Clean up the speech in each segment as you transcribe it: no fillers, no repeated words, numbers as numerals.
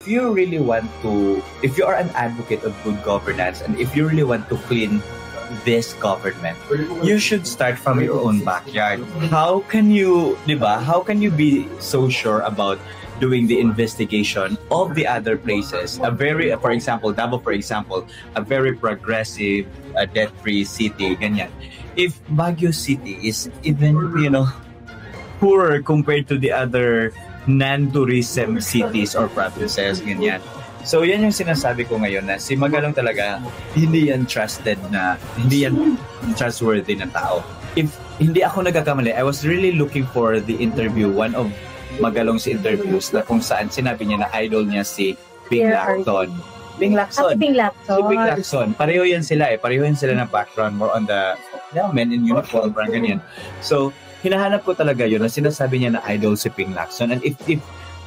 If you really want to, if you are an advocate of good governance, and if you really want to clean this government, you should start from your own backyard. How can you, diba? How can you be so sure about doing the investigation of the other places? For example, Davao, for example, a very progressive, debt-free city, ganyan. If Baguio City is even, poorer compared to the other non-tourism cities or provinces, ganyan. So, yan yung sinasabi ko ngayon na si Magalong talaga, hindi yan trustworthy na tao. If hindi ako nagkakamali, I was really looking for the interview, one of Magalong's interviews na kung saan sinabi niya na idol niya si Ping Lacson. Ping Lacson. Si Ping Lacson. Pareho yan sila ng background, more on the men in uniform, parang ganyan. So, hinahanap ko talaga yun na sinasabi niya na idol si Ping Lacson. And if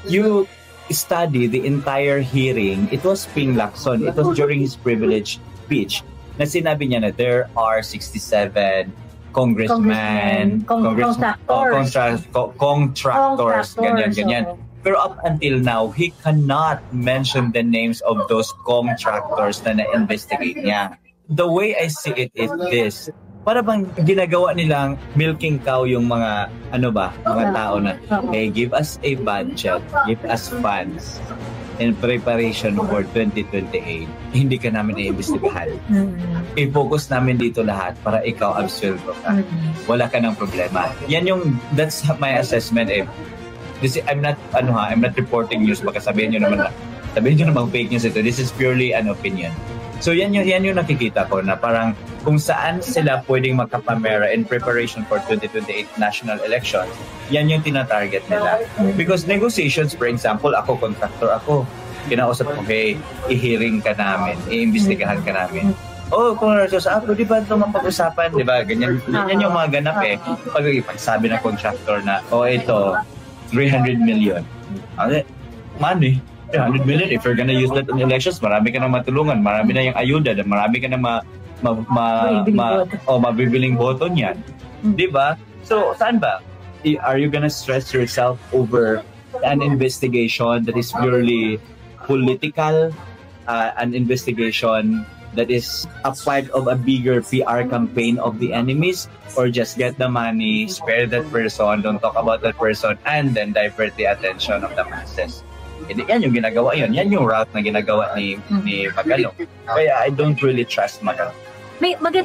you study the entire hearing, it was Ping Lacson. It was during his privileged speech na sinabi niya na there are 67 congressmen, contractors, ganyan. Pero up until now, he cannot mention the names of those contractors na na-investigate niya. The way I see it is this. Para bang ginagawa nilang milking cow yung mga tao na, hey, give us a budget, give us funds in preparation for 2028. Hindi ka namin i-imbestigahan. I-focus namin dito lahat para ikaw absueldo ka. Wala ka ng problema. That's my assessment. I'm not reporting news, baka sabihin nyo naman fake news ito. This is purely an opinion. So yan yung nakikita ko na parang kung saan sila pwedeng magkapamera in preparation for 2028 national elections, yan yung tinatarget nila. Because negotiations, for example, contractor ako, kinausap ko, hey, i-hearing ka namin, i-imbestigahan ka namin. Kung di ba ito mapag-usapan, di ba? Ganyan yung mga ganap pagsabi ng contractor na, ito, 300 million. Money. 300 million, if you're gonna use that in elections, marami ka na matulungan, marami na yung ayuda, marami ka na mabibiling boto niyan. Diba? So, saan ba? Are you gonna stress yourself over an investigation that is purely political, an investigation that is a part of a bigger PR campaign of the enemies, or just get the money, spare that person, don't talk about that person, and then divert the attention of the masses? Yan yung ginagawa yun. Yan yung route na ginagawa ni Magalong. Kaya I don't really trust Magalong.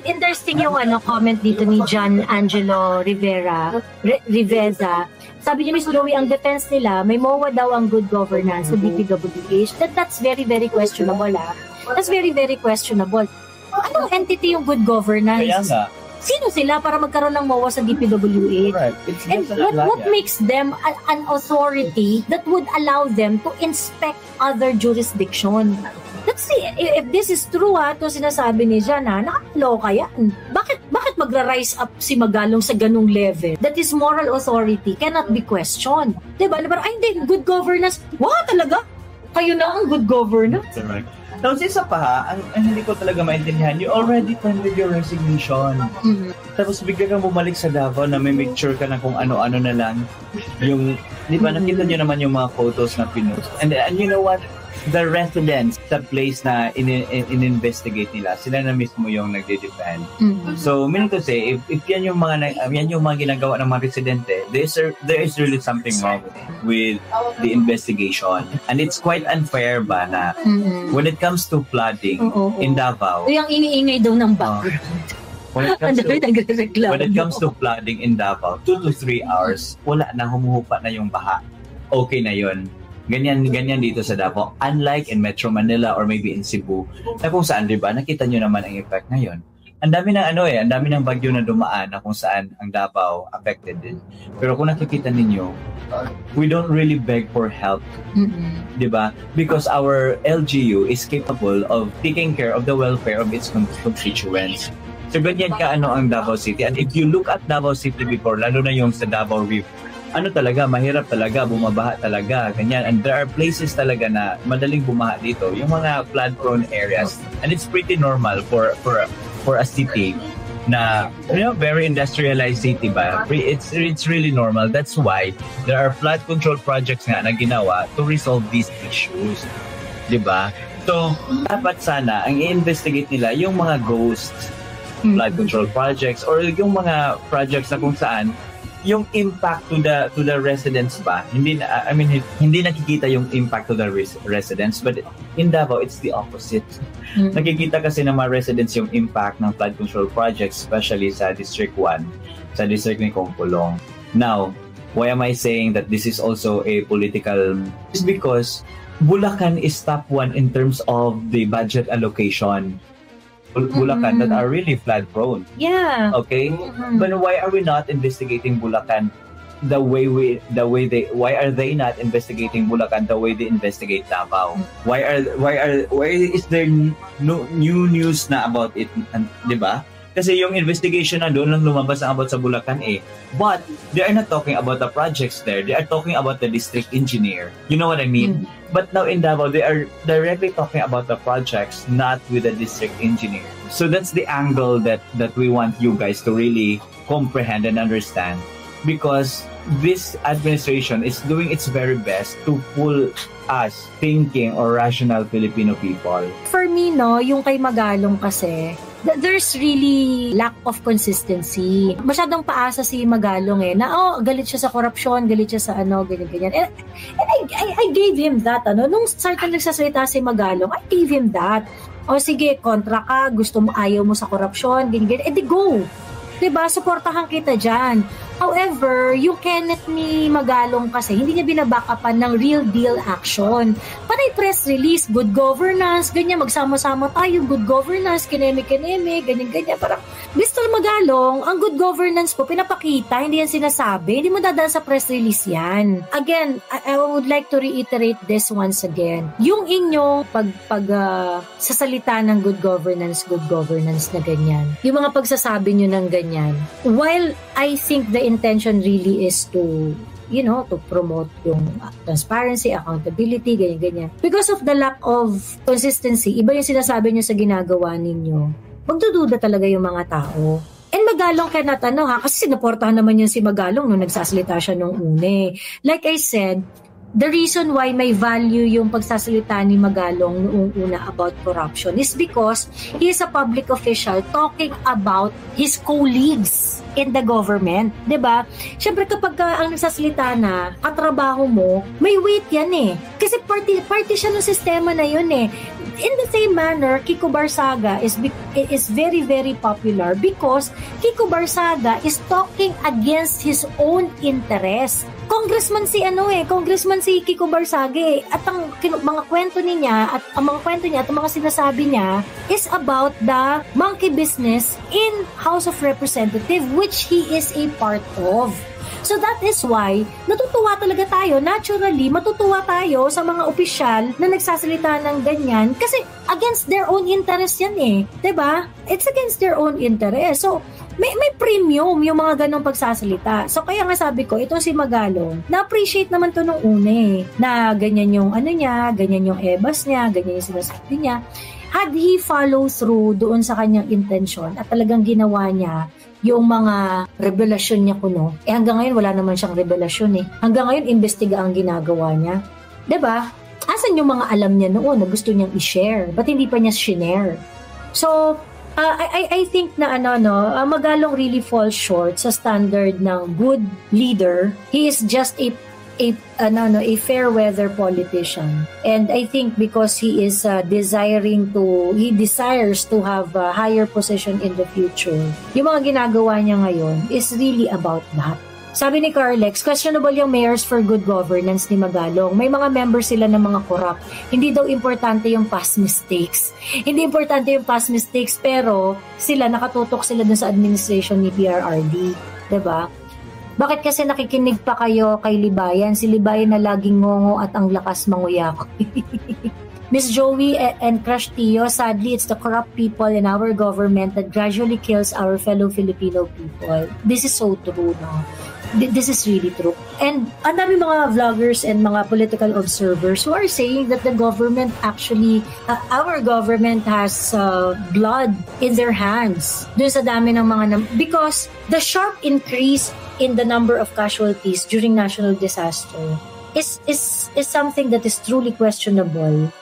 Interesting yung comment dito ni John Angelo Riveza. Sabi niya, Ms. Chloe, ang defense nila, may MOA daw ang good governance sa DPWH. That's very, very questionable. That's very, very questionable. Anong entity yung good governance? Kaya nga. Sino sila para magkaroon ng MOA sa DPWH? Right. And what makes them an authority that would allow them to inspect other jurisdiction? Let's see, if this is true to sinasabi ni Jan, nakakaloka yan. Bakit magra-rise up si Magalong sa ganung level? That is moral authority cannot be questioned. Diba? Hindi, good governance. Talaga? Kayo na ang good governance? Correct. Tapos isa pa ang hindi ko talaga maintindihan, you already tendered your resignation. Tapos bigla kang bumalik sa Davao na may make sure ka na kung ano-ano na lang. Yung, di ba, nakita nyo naman yung mga photos na pinost. And you know what? The residents, the place na in-investigate nila, sila na mismo yung nagde-defend. So, meaning to say, if yan yung mga ginagawa ng mga residente, there is really something wrong with the investigation. And it's quite unfair ba na when it comes to flooding in Davao, yung iniingay daw ng background. When it comes to flooding in Davao, 2 to 3 hours, wala na, humuhupa na yung baha. Okay na yun. Ganyan dito sa Davao. Unlike in Metro Manila or maybe in Cebu, na kung saan, diba, nakita nyo naman ang effect ngayon. Ang dami ng bagyo na dumaan na kung saan ang Davao affected din. Pero kung nakikita ninyo, we don't really beg for help. Diba? Because our LGU is capable of taking care of the welfare of its constituents. So ganyan ka ang Davao City. And if you look at Davao City before, lalo na yung sa Davao River, mahirap talaga, bumabaha talaga, ganyan. And there are places talaga na madaling bumaha dito, yung mga flood-prone areas. And it's pretty normal for a city na very industrialized city ba, it's really normal. That's why there are flood control projects nga na ginawa to resolve these issues, di ba? So dapat sana ang i-investigate nila yung mga ghosts flood control projects or yung mga projects na kung saan yung impact to the residents ba, hindi nakikita yung impact to the residents, but in Davao it's the opposite. Nakikita kasi ng mga residents yung impact ng flood control projects, especially sa District 1, sa district ni Compolong. Now, why am I saying that this is also a political? It's because Bulacan is top 1 in terms of the budget allocation. Bulacan that are really flood prone. Yeah. Okay? But why are we not investigating Bulacan why are they not investigating Bulacan the way they investigate Davao? Why is there no new news na about it, 'di ba? Kasi yung investigation na doon lang lumabas ang about sa Bulacan But they are not talking about the projects there. They are talking about the district engineer. You know what I mean? But now in Davao, they are directly talking about the projects, not with the district engineer. So that's the angle that we want you guys to really comprehend and understand. Because this administration is doing its very best to pull us thinking or rational Filipino people. For me, yung kay Magalong kasi, there's really lack of consistency. Masyadong paasa si Magalong na galit siya sa korupsyon, galit siya sa ganyan. And I gave him that, nung start na nagsasalita si Magalong, I gave him that. Sige, kontra ka, ayaw mo sa korupsyon, ganyan. Di go. Diba? Supportahan kita dyan. However, yung Kenneth ni Magalong kasi, hindi niya binabackupan ng real deal action. Panay press release, good governance, ganyan, magsama-sama tayo, good governance, kineme-kineme, ganyan-ganyan. Parang, Mr. Magalong, ang good governance po, pinapakita, hindi yan sinasabi, hindi mo dadaan sa press release yan. Again, I would like to reiterate this once again. Yung inyong sasalita ng good governance na ganyan, yung mga pagsasabi nyo ng ganyan, while I think the intention really is to promote yung transparency, accountability, ganyan-ganyan. Because of the lack of consistency, iba yung sinasabi nyo sa ginagawa ninyo, magdududa talaga yung mga tao. And Magalong cannot kasi sinuportahan naman yun si Magalong nung nagsasalita siya nung une. Like I said, the reason why may value yung pagsasalita ni Magalong noong una about corruption is because he is a public official talking about his colleagues in the government, 'di ba? Syempre kapag ang nagsasalita na katrabaho mo, may weight yan Kasi party siya ng sistema na yun In the same manner, Kiko Barsaga is very, very popular because Kiko Barsaga is talking against his own interest. Congressman si Kiko Barsaga at ang mga kwento niya at ang mga sinasabi niya is about the monkey business in House of Representatives, which he is a part of. So that is why natutuwa talaga tayo, naturally matutuwa tayo sa mga opisyal na nagsasalita ng ganyan kasi against their own interest yan 'di ba? It's against their own interest. So may premium yung mga ganong pagsasalita. So kaya nga sabi ko, ito si Magalong, na-appreciate naman to nung una na ganyan yung niya, ganyan yung ebas niya, ganyan yung sinasabi niya. Had he follow through doon sa kanyang intention at talagang ginawa niya yung mga revelasyon niya hanggang ngayon wala naman siyang revelasyon Hanggang ngayon investiga ang ginagawa niya. 'Di ba? Asan yung mga alam niya noon na gusto niyang i-share? Ba't hindi pa niya share? So, I think na Magalong really falls short sa standard ng good leader. He is just a fair weather politician, and I think because he is he desires to have a higher position in the future, yung mga ginagawa niya ngayon is really about that. Sabi ni Carlex, questionable yung mayors for good governance ni Magalong. May mga members sila ng mga corrupt. Hindi daw importante yung past mistakes. Hindi importante yung past mistakes, pero nakatutok sila dun sa administration ni PRRD. Diba? Bakit kasi nakikinig pa kayo kay Libayan? Si Libayan na laging ngongo at ang lakas manguyak. Miss Joey and Crush Tio, sadly, it's the corrupt people in our government that gradually kills our fellow Filipino people. This is so true, no? this is really true. And ang dami mga vloggers and mga political observers who are saying that the government actually, our government has blood in their hands dun sa dami ng mga because the sharp increase in the number of casualties during national disaster is something that is truly questionable.